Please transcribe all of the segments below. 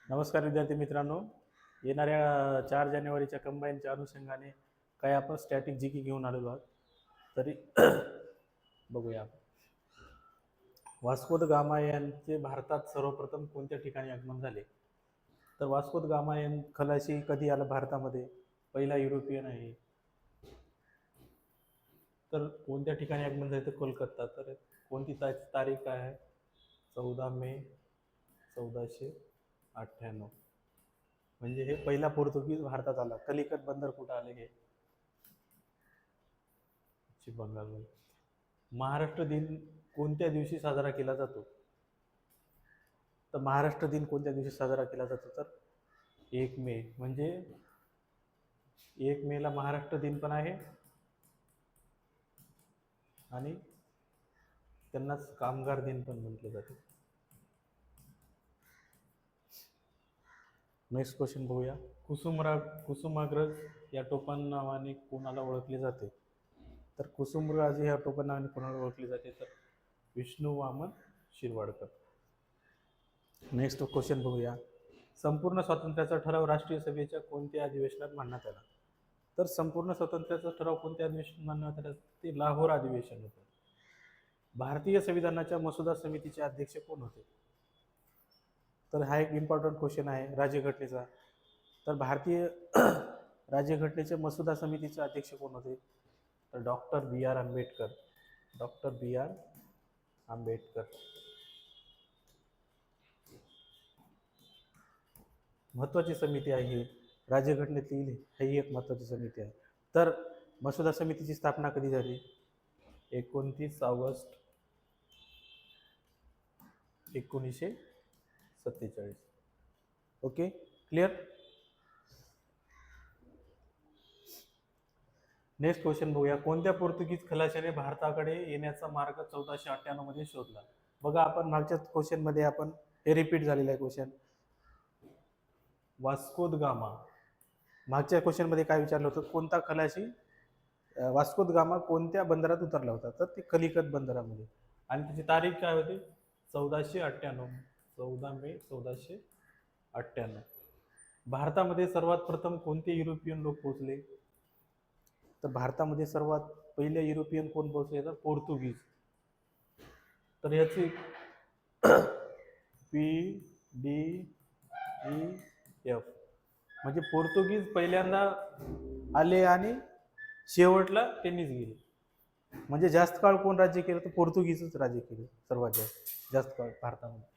नमस्कार विद्यार्थी मित्रांनो. येणाऱ्या 4 जानेवारीच्या कंबाईनच्या अनुषंगाने काही आपण स्टॅटिक जीके घेऊन आलेलो आहोत. तरी बघूया. वास्को द गामा यांचे भारतात सर्वप्रथम कोणत्या ठिकाणी आगमन झाले? तर वास्को द गामा यां खलाशी कधी आला भारतामध्ये? पहिला युरोपियन आहे. तर कोणत्या ठिकाणी आगमन झाले? तर कोलकाता. तर कोणती तारीख आहे? 14 मे 1498. म्हणजे हे पहिला पोर्तुगीज भारतात आला. कलिकत बंदर कुठं आले? हे पश्चिम बंगालमध्ये. महाराष्ट्र दिन कोणत्या दिवशी साजरा केला जातो? तर महाराष्ट्र दिन कोणत्या दिवशी साजरा केला जातो? तर 1 मे. म्हणजे 1 मेला महाराष्ट्र दिन पण आहे आणि त्यांनाच कामगार दिन पण म्हटले जाते. नेक्स्ट क्वेश्चन बघूया. कुसुमाग्रज या टोपण नावाने कोणाला ओळखले जाते? तर कुसुमराजे ह्या टोपण नावाने कोणाला ओळखले जाते? तर विष्णू वामन शिरवाडकर. नेक्स्ट क्वेश्चन बघूया. संपूर्ण स्वातंत्र्याचा ठराव राष्ट्रीय सभेच्या कोणत्या अधिवेशनात मांडण्यात आला? तर संपूर्ण स्वातंत्र्याचा ठराव कोणत्या अधिवेशनात मांडण्यात आला? ते लाहोर अधिवेशन होतं. भारतीय संविधानाच्या मसुदा समितीचे अध्यक्ष कोण होते? तर हा एक इम्पॉर्टंट क्वेश्चन आहे राज्यघटनेचा. तर भारतीय राज्यघटनेचे मसुदा समितीचे अध्यक्ष कोण होते? तर डॉक्टर बी आर आंबेडकर. डॉक्टर बी आर आंबेडकर. महत्वाची समिती आहे ही राज्यघटनेतील. ही एक महत्वाची समिती आहे. तर मसुदा समितीची स्थापना कधी झाली? 29 August 1947. Okay, clear. Next question बघूया. कोणत्या पोर्तुगीज खलाशाने भारताकडे येण्याचा मार्ग 1498 मध्ये शोधला? बघा, आपण मागच्या क्वेश्चन मध्ये आपण हे रिपीट झालेलं आहे क्वेश्चन. Vasco the gamma. मागच्या क्वेश्चन मध्ये काय विचारलं होतं? कोणता खलाशी वास्को द गामा कोणत्या बंदरात उतरला होता? तर ते कलिकत बंदरामध्ये. आणि त्याची तारीख काय होती? 1498. 14 मे 1498. भारतामध्ये सर्वात प्रथम कोणते युरोपियन लोक पोहोचले? तर भारतामध्ये सर्वात पहिले युरोपियन कोण पोहोचले? तर पोर्तुगीज. तर याची PDEF म्हणजे पोर्तुगीज पहिल्यांदा आले आणि शेवटला त्यांनीच गेले. म्हणजे जास्त काळ कोण राज्य केलं? तर पोर्तुगीजच राज्य केलं सर्वात जास्त काळ भारतामध्ये.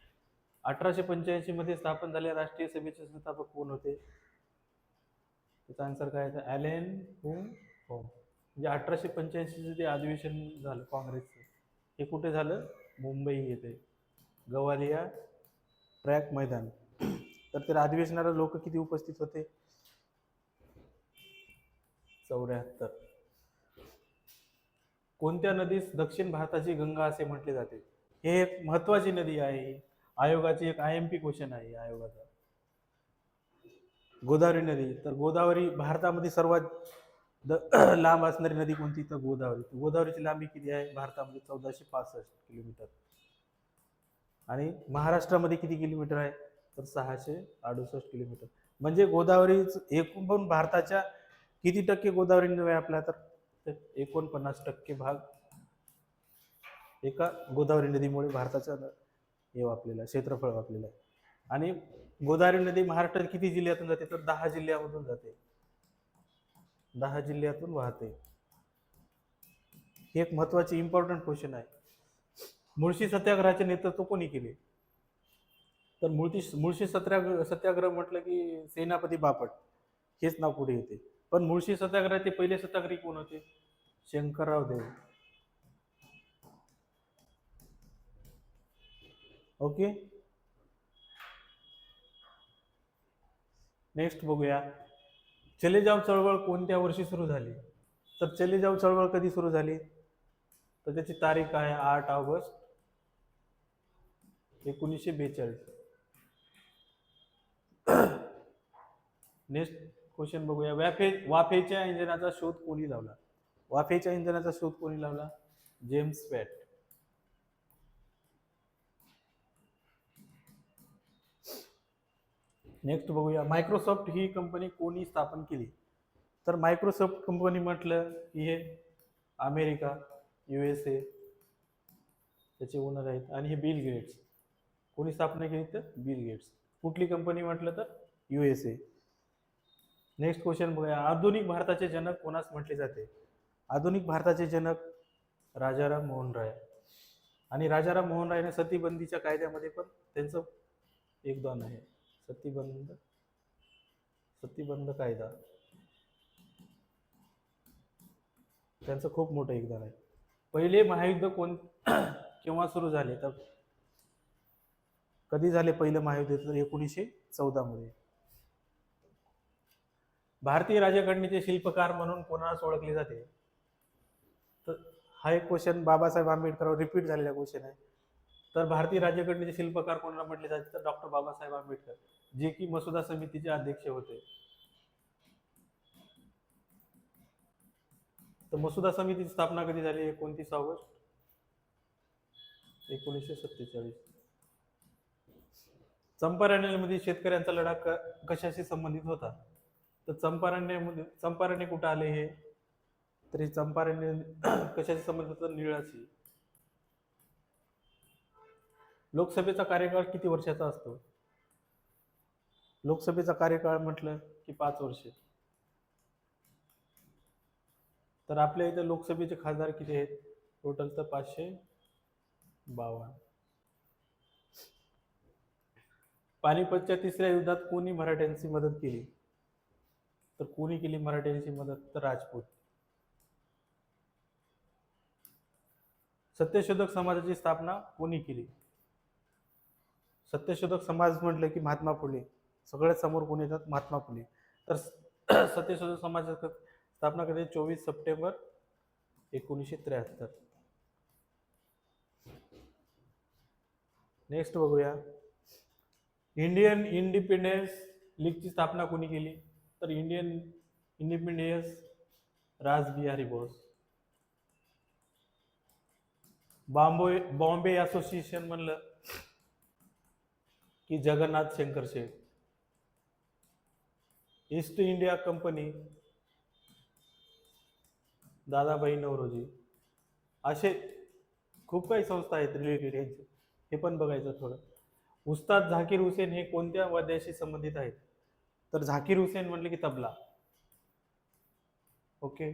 1885 मध्ये स्थापन झालेल्या राष्ट्रीय सभेचे संस्थापक कोण होते? त्याचा आन्सर काय आहे? ॲलेन हुम हो. म्हणजे 1885 जे अधिवेशन झालं काँग्रेसचं, हे कुठे झालं? मुंबई येथे गवालिया ट्रॅक मैदान. तर त्या अधिवेशनाला लोक किती उपस्थित होते? 74. कोणत्या नदीस दक्षिण भारताची गंगा असे म्हटले जाते? हे एक महत्वाची नदी आहे. आयोगाची एक IMP क्वेश्चन आहे आयोगाचा. गोदावरी नदी. तर गोदावरी भारतामध्ये सर्वात लांब असणारी नदी कोणती? तर गोदावरी. गोदावरीची लांबी किती आहे भारतामध्ये? 1465 किलोमीटर. आणि महाराष्ट्रामध्ये किती किलोमीटर आहे? तर 668 किलोमीटर. म्हणजे गोदावरी एकूण भारताच्या किती टक्के गोदावरी व्यापला? तर 49% भाग एका गोदावरी नदीमुळे भारताचा हे वापलेला क्षेत्रफळ वापलेलं आहे. आणि गोदावरी नदी महाराष्ट्रात किती जिल्ह्यातून जाते? तर 10 जिल्ह्यामधून जाते. 10 जिल्ह्यातून वाहते. ही एक महत्वाची इम्पॉर्टंट क्वेश्चन आहे. मुळशी सत्याग्रहाचे नेतृत्व कोणी केले? तर मुळशी सत्याग्रह म्हटलं की सेनापती बापट हेच नाव पुढे येते. पण मुळशी सत्याग्रहाचे पहिले सत्याग्रही कोण होते? शंकरराव देव. ओके, नेक्स्ट बघूया. चले जाव चळवळ कोणत्या वर्षी सुरू झाली? तर चले जाव चळवळ कधी सुरू झाली? तर त्याची तारीख आहे 8 ऑगस्ट 1942. नेक्स्ट क्वेश्चन बघूया. वाफेच्या इंजिनाचा शोध कोणी लावला? वाफेच्या इंजिनाचा शोध कोणी लावला? James watt. नेक्स्ट बघूया, मायक्रोसॉफ्ट ही कंपनी कोणी स्थापन केली? तर मायक्रोसॉफ्ट कंपनी म्हटलं की हे अमेरिका, USA त्याचे ओनर आहेत, आणि हे बिल गेट्स. कोणी स्थापना केली? तर बिल गेट्स. कुठली कंपनी म्हटलं तर USA. नेक्स्ट क्वेश्चन बघूया, आधुनिक भारताचे जनक कोणास म्हटले जाते? आधुनिक भारताचे जनक राजाराम मोहन राय. आणि राजाराम मोहन रायने सतीबंदीच्या कायद्यामध्ये पण त्यांचं योगदान आहे. सतीबंद कायदा, त्यांचं खूप मोठं योगदान आहे. पहिले महायुद्ध केव्हा सुरू झाले? तर कधी झाले पहिलं महायुद्ध? तर 1914 मध्ये. भारतीय राज्यघटनेचे शिल्पकार म्हणून कोणास ओळखले जाते? तर हा एक क्वेश्चन बाबासाहेब आंबेडकरवर रिपीट झालेला क्वेश्चन आहे. तर भारतीय राज्यघटनेचे शिल्पकार कोणाला म्हटले जाते? तर डॉक्टर बाबासाहेब आंबेडकर, जे की मसुदा समितीचे अध्यक्ष होते. तर मसुदा समितीची स्थापना कधी झाली? 29 ऑगस्ट 1947. चंपारण्यामध्ये शेतकऱ्यांचा लढा कशाशी संबंधित होता? तर चंपारण्य कुठं आले हे? तर हे चंपारण्य कशाशी संबंधित होतं? निळाशी. लोकसभेचा कार्यकाळ किती वर्षाचा असतो? लोकसभेचा कार्यकाळ म्हटलं की 5 वर्षे. तर आपल्या इथे लोकसभेचे खासदार किती आहेत टोटल? तर 552. पानिपतच्या तिसऱ्या युद्धात कोणी मराठ्यांची मदत केली? तर कोणी केली मराठ्यांची मदत? तर राजपूत. सत्यशोधक समाजाची स्थापना कोणी केली? सत्यशोधक समाज म्हटलं की महात्मा फुले. सगळ्यात समोर कोणी येतात? महात्मा फुले. तर सत्यशोधक समाजाची स्थापना कधी? 24 सप्टेंबर 1973. नेक्स्ट बघूया, इंडियन इंडिपेंडन्स लीगची स्थापना कोणी केली? तर Indian independence Rash Behari Bose. Bombay association म्हणलं की Jagannath Shankar Sheth. East India Company Dadabhai Naoroji. असे खूप काही संस्था आहेत रिलेटेड यांचे, हे पण बघायचं थोडं. उस्ताद झाकीर हुसेन हे कोणत्या वाद्याशी संबंधित आहेत? तर झाकीर हुसेन म्हटले की तबला. ओके.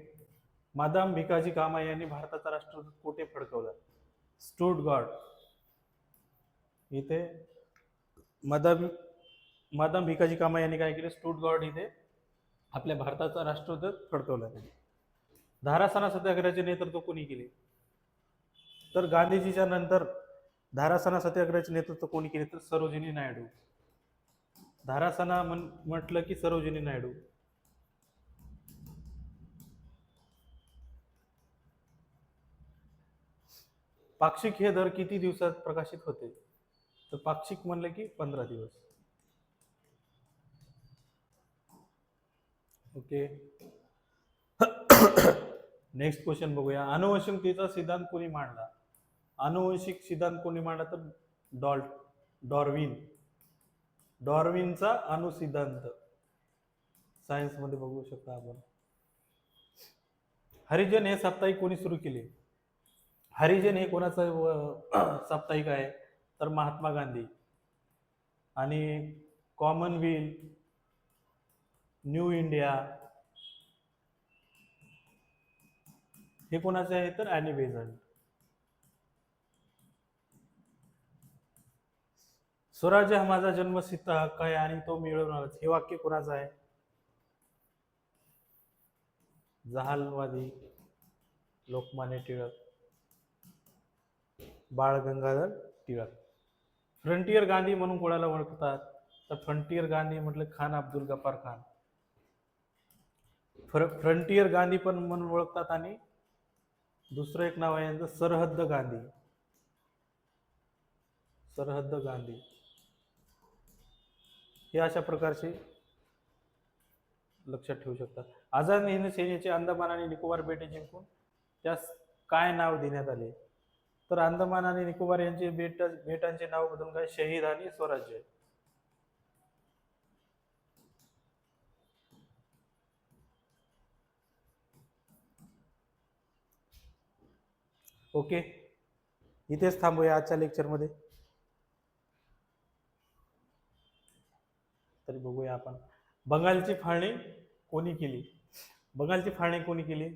मादाम भिकाजी कामा यांनी भारताचा राष्ट्रध्वज कोठे फडकवला? स्टुटगार्ट इथे. मादाम भिकाजी कामा यांनी काय केलं? स्टुटगार्ट इथे आपल्या भारताचा राष्ट्रध्वज फडकवला. धारासना सत्याग्रहाचे नेतृत्व कोणी केले? तर गांधीजीच्या नंतर धारासना सत्याग्रहाचे नेतृत्व कोणी केले? तर सरोजिनी नायडू. धारासना म्हटलं की सरोजिनी नायडू. पाक्षिक हे दर किती दिवसात प्रकाशित होते? तर पाक्षिक म्हणलं की 15 दिवस. ओके. नेक्स्ट क्वेश्चन बघूया, आनुवंशिकतेचा सिद्धांत कोणी मांडला? आनुवंशिक सिद्धांत कोणी मांडला? तर डॉर्विनचा अनुसिद्धांत. सायन्स मध्ये बघू शकता आपण. हरिजन हे साप्ताहिक कोणी सुरू केले? हरिजन हे कोणाचं साप्ताहिक आहे? तर महात्मा गांधी. आणि कॉमनवेल्थ, न्यू इंडिया हे कोणाचे आहे? तर ॲनी बेझंट. स्वराज्य हा माझा जन्मसिद्ध हक्क आहे आणि तो मिळवणारच, हे वाक्य कोणाचं आहे? जहालवादी लोकमान्य टिळक, बाळ गंगाधर टिळक. फ्रंटियर गांधी म्हणून कोणाला ओळखतात? तर फ्रंटियर गांधी म्हटलं खान अब्दुल गफ्फार खान. फ्रंटियर गांधी पण म्हणून ओळखतात, आणि दुसरं एक नाव आहे यांचं सरहद्द गांधी. सरहद्द गांधी हे अशा प्रकारचे लक्षात ठेवू शकता. आझाद हिंद सेनेचे अंदमान आणि निकोबार बेटे जिंकून त्यास काय नाव देण्यात आले? तर अंदमान आणि निकोबार यांचे बेटांचे नाव बदलून काय? शहीद आणि स्वराज्य. ओके, इथेच थांबूया आजच्या लेक्चरमध्ये. तरी बघूया आपण बंगालची फाळणी कोणी केली. बंगालची फाळणी कोणी केली?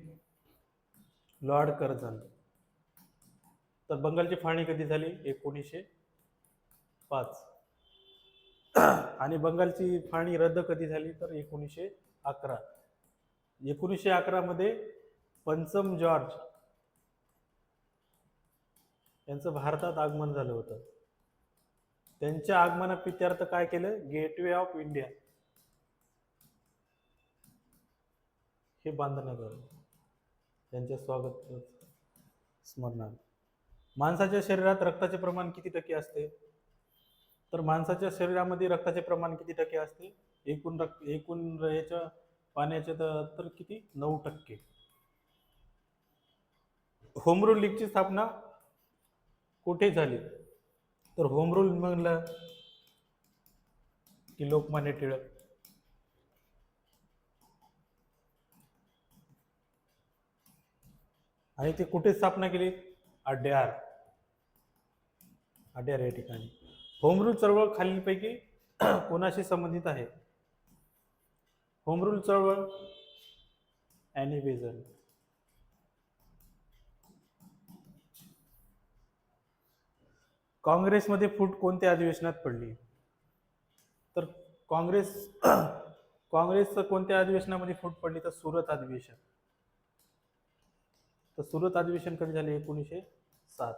Lord Curzon. तर बंगालची फाळणी कधी झाली? 1905. आणि बंगालची फाळणी रद्द कधी झाली? तर 1911. 1911 मध्ये पंचम जॉर्ज यांचं भारतात आगमन झालं होतं. त्यांच्या आगमनाप्रित्यर्थ काय केलं? गेटवे ऑफ इंडिया हे बांधण्यात आलं त्यांच्या स्वागत स्मरणार्थ. माणसाच्या शरीरात रक्ताचे प्रमाण किती टक्के असते? तर माणसाच्या शरीरामध्ये रक्ताचे प्रमाण किती टक्के असते? एकूण याच्या पाण्याचे तर किती? 9%. होम रूल लीगची स्थापना कुठे झाली? तर होम रूल म्हणलं की लोकमान्य टिळक. आणि ते कुठे स्थापना केली? अड्यार या ठिकाणी. होम रूल चळवळ खालीलपैकी कोणाशी संबंधित आहे? होम रूल चळवळ ॲनी बेझंट. काँग्रेसमध्ये फूट कोणत्या अधिवेशनात पडली? तर काँग्रेसचं कोणत्या अधिवेशनामध्ये फूट पडली? तर सुरत अधिवेशन. तर सुरत अधिवेशन कधी झाले? 1907.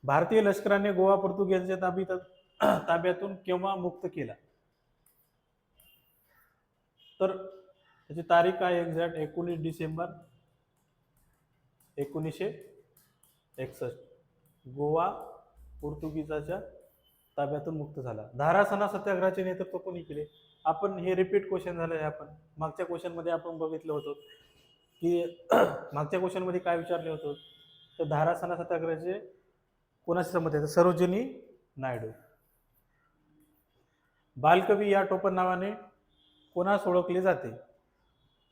भारतीय लष्कराने गोवा पोर्तुगीजांच्या ताब्यातून केव्हा मुक्त केला? तर त्याची तारीख काय एक्झॅक्ट? 19 डिसेंबर 1961. गोवा पोर्तुगीजाच्या ताब्यातून मुक्त झाला. धारासणा सत्याग्रहाचे नेतृत्व कोणी केले? आपण हे रिपीट क्वेश्चन झालं आहे. आपण मागच्या क्वेश्चन मध्ये आपण बघितलं होतं की मागच्या क्वेश्चन मध्ये काय विचारले होतं? तर धारासणा सत्याग्रहाचे कोणाशी संबंध आहे? सरोजिनी नायडू. बालकवी या टोपण नावाने कोणास ओळखले जाते?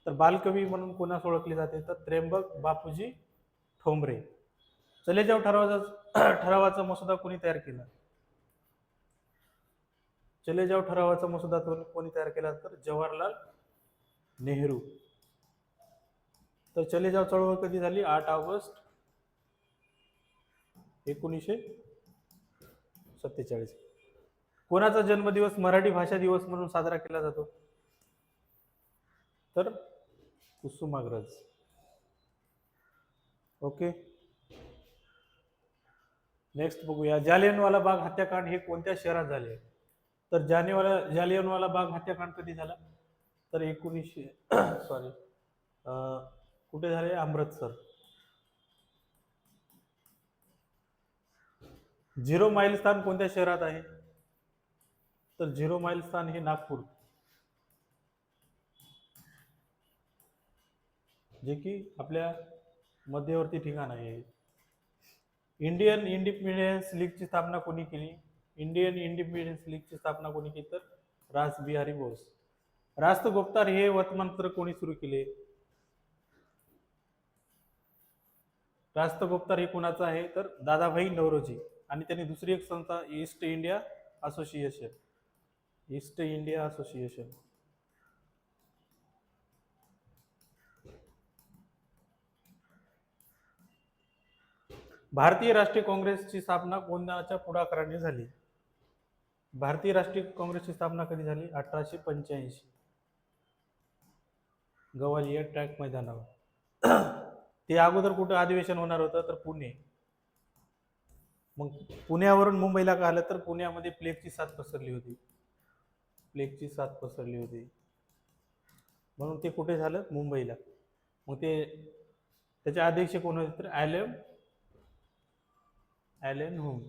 तर बालकवी म्हणून कोणास ओळखले जाते? तर त्र्यंबक बापूजी ठोंबरे. चले जाव ठरावाचा मसुदा कोणी तयार केला? चले जाव ठरावाचा मसुदा कोणी तयार केला? तर जवाहरलाल नेहरू. तर चले जाव चळवळ कधी झाली? 8 ऑगस्ट 1947. कोणाचा जन्मदिवस मराठी भाषा दिवस म्हणून साजरा केला जातो? तर कुसुमाग्रज. ओके, नेक्स्ट बघूया. जालियनवाला बाग हत्याकांड हे कोणत्या शहरात झाले? तर जालियनवाला बाग हत्याकांड कधी झाला? तर 1900 सॉरी कुठे झाले? अमृतसर. 0 माईल स्थान कोणत्या शहरात आहे? तर 0 माईल स्थान हे नागपूर, जे की आपल्या मध्यवर्ती ठिकाण आहे. इंडियन इंडिपेंडन्स लीगची स्थापना कोणी केली? इंडियन इंडिपेंडन्स लीगची स्थापना कोणी केली? तर रासबिहारी बोस. राष्ट्रगोपतार हे वर्तमानपत्र कोणी सुरू केले? राष्ट्रगोपतार हे कोणाचं आहे? तर दादाभाई नौरोजी. आणि त्यांनी दुसरी एक संस्था ईस्ट इंडिया असोसिएशन. भारतीय राष्ट्रीय काँग्रेसची स्थापना कोणाच्या पुढाकाराने झाली? भारतीय राष्ट्रीय काँग्रेसची स्थापना कधी झाली? 1885 गवालियर ट्रॅक मैदानावर. ते अगोदर कुठं अधिवेशन होणार होतं? तर पुणे. मग पुण्यावरून मुंबईला का आलं? तर पुण्यामध्ये प्लेगची साथ पसरली होती. म्हणून ते कुठे झालं? मुंबईला. मग ते त्याचे अध्यक्ष कोण होते? तर ॲलन होम.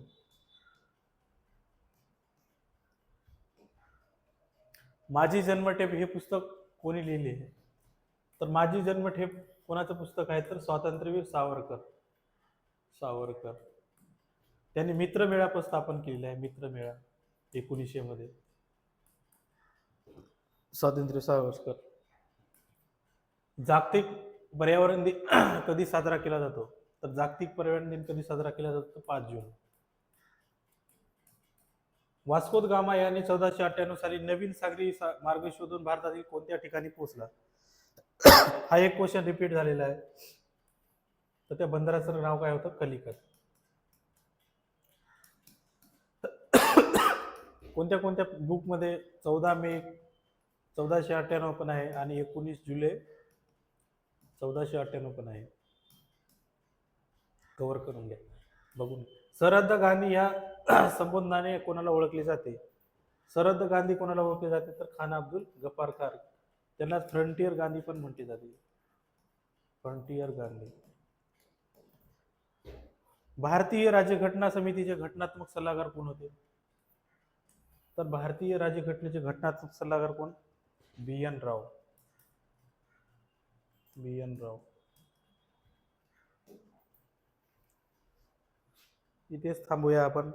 माझी जन्मठेप हे पुस्तक कोणी लिहिले? तर माझी जन्मठेप कोणाचं पुस्तक आहे? तर स्वातंत्र्यवीर सावरकर. त्यांनी मित्रमेळा स्थापन केलेला आहे. मित्रमेळा 1900 मध्ये. स्वातंत्र्य सावरकर. जागतिक पर्यावरण दिन कधी साजरा केला जातो? तर जागतिक पर्यावरण दिन कधी साजरा केला जातो? तर 5 जून. वास्को द गामा याने 1498 साली नवीन सागरी मार्ग शोधून भारतातील कोणत्या ठिकाणी पोहोचला? हा एक क्वेश्चन रिपीट झालेला आहे. तर त्या बंदराचं नाव काय होतं? कलिकत. कोणत्या कोणत्या बुकमध्ये 14 मे 1498 पण आहे आणि 19 जुलै 1498 पण आहे? कव्हर करून घ्या, बघून. सरहद्द गांधी या संबोधनाने कोणाला ओळखले जाते? सरहद्द गांधी कोणाला ओळखले जाते? तर खान अब्दुल गफ्फार खान. त्यांना फ्रंटियर गांधी पण म्हटले जाते. फ्रंटियर गांधी. भारतीय राज्यघटना समितीचे घटनात्मक सल्लागार कोण होते? तर भारतीय राज्यघटनेचे घटनात्मक सल्लागार कोण? बी.एन. राव. बी.एन. राव. इथेच थांबूया आपण.